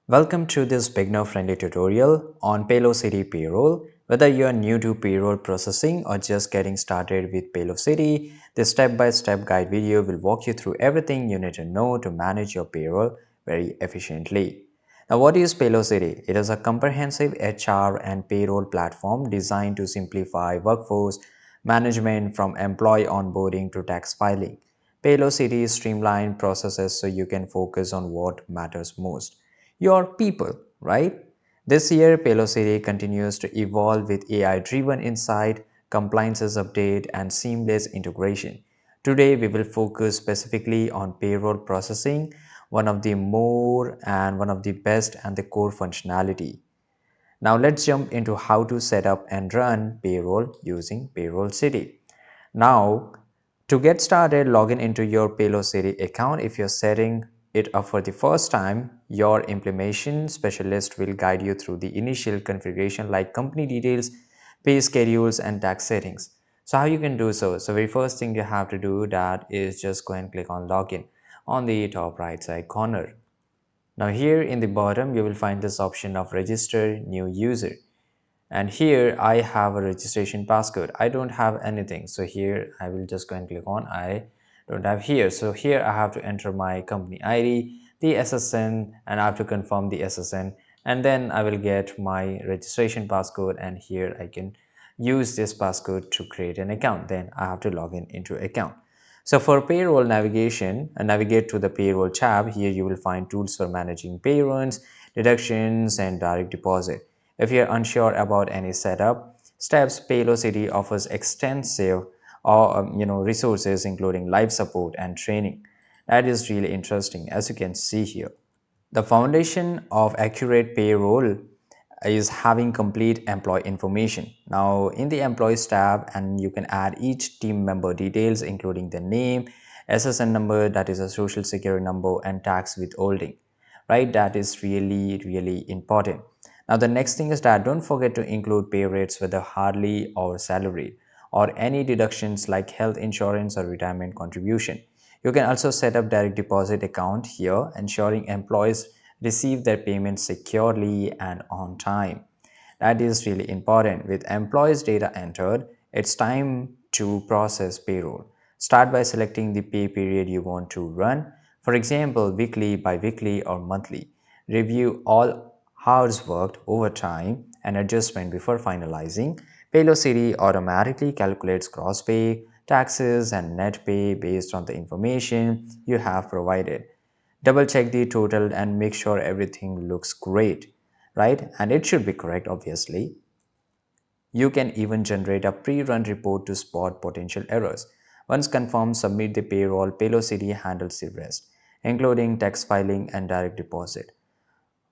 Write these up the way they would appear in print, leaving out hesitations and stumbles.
Welcome to this beginner-friendly tutorial on Paylocity Payroll. Whether you are new to payroll processing or just getting started with Paylocity, this step-by-step guide video will walk you through everything you need to know to manage your payroll very efficiently. Now, what is Paylocity? It is a comprehensive HR and payroll platform designed to simplify workforce management from employee onboarding to tax filing. Paylocity streamline processes so you can focus on what matters most your people, right? This year, Paylocity continues to evolve with AI-driven insight, compliances update, and seamless integration. Today, we will focus specifically on payroll processing, one of the best and the core functionality. Now, let's jump into how to set up and run payroll using Payroll City. Now, to get started, log in into your Paylocity account. If you're setting it up for the first time, your implementation specialist will guide you through the initial configuration like company details, pay schedules, and tax settings. So how you can do so? So very first thing you have to do that is just go and click on login on the top right side corner. Now here in the bottom, you will find this option of register new user. And here I have a registration passcode. I don't have anything. So here I will just go and click on I don't have here. So here I have to enter my company ID, the SSN, and I have to confirm the SSN. And then I will get my registration passcode, and here I can use this passcode to create an account. Then I have to log in into account. So for payroll navigation, navigate to the payroll tab. Here you will find tools for managing payrolls, deductions, and direct deposit. If you're unsure about any setup steps, Paylocity offers extensive resources including live support and training. That is really interesting, as you can see here. The foundation of accurate payroll is having complete employee information. Now in the employees tab, and you can add each team member details including the name, SSN number, that is a social security number, and tax withholding, right? That is really important. Now the next thing is that don't forget to include pay rates whether hourly or salary, or any deductions like health insurance or retirement contribution. You can also set up direct deposit account here, ensuring employees receive their payments securely and on time. That is really important. With employees data entered, it's time to process payroll. Start by selecting the pay period you want to run. For example, weekly, bi-weekly, or monthly. Review all hours worked, overtime, and adjustment before finalizing. Paylocity automatically calculates gross pay, taxes, and net pay based on the information you have provided. Double check the total and make sure everything looks great, right? And it should be correct, obviously. You can even generate a pre-run report to spot potential errors. Once confirmed, submit the payroll. Paylocity handles the rest, including tax filing and direct deposit.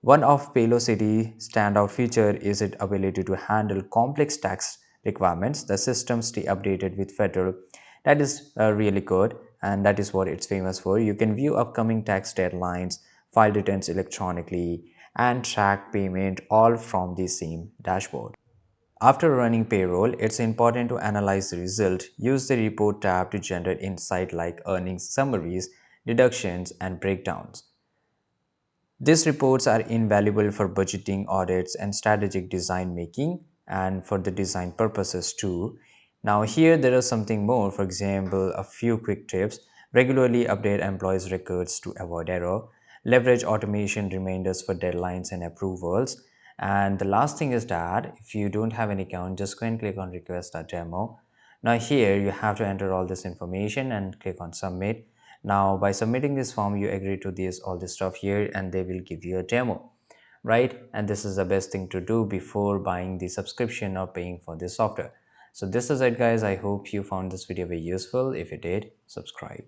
One of Paylocity's standout feature is its ability to handle complex tax requirements. The system stay updated with federal. That is really good, and that is what it's famous for. You can view upcoming tax deadlines, file returns electronically, and track payment all from the same dashboard. After running payroll, it's important to analyze the result. Use the report tab to generate insight like earnings summaries, deductions, and breakdowns. These reports are invaluable for budgeting, audits, and strategic design making, and for the design purposes too. Now here there is something more. For example, a few quick tips. Regularly update employees' records to avoid error. Leverage automation reminders for deadlines and approvals. And the last thing is that if you don't have an account, just go and click on request a demo. Now here you have to enter all this information and click on submit. Now by submitting this form, you agree to this all this stuff here, and they will give you a demo, right? And this is the best thing to do before buying the subscription or paying for this software. So this is it, guys. I hope you found this video very useful. If you did, subscribe.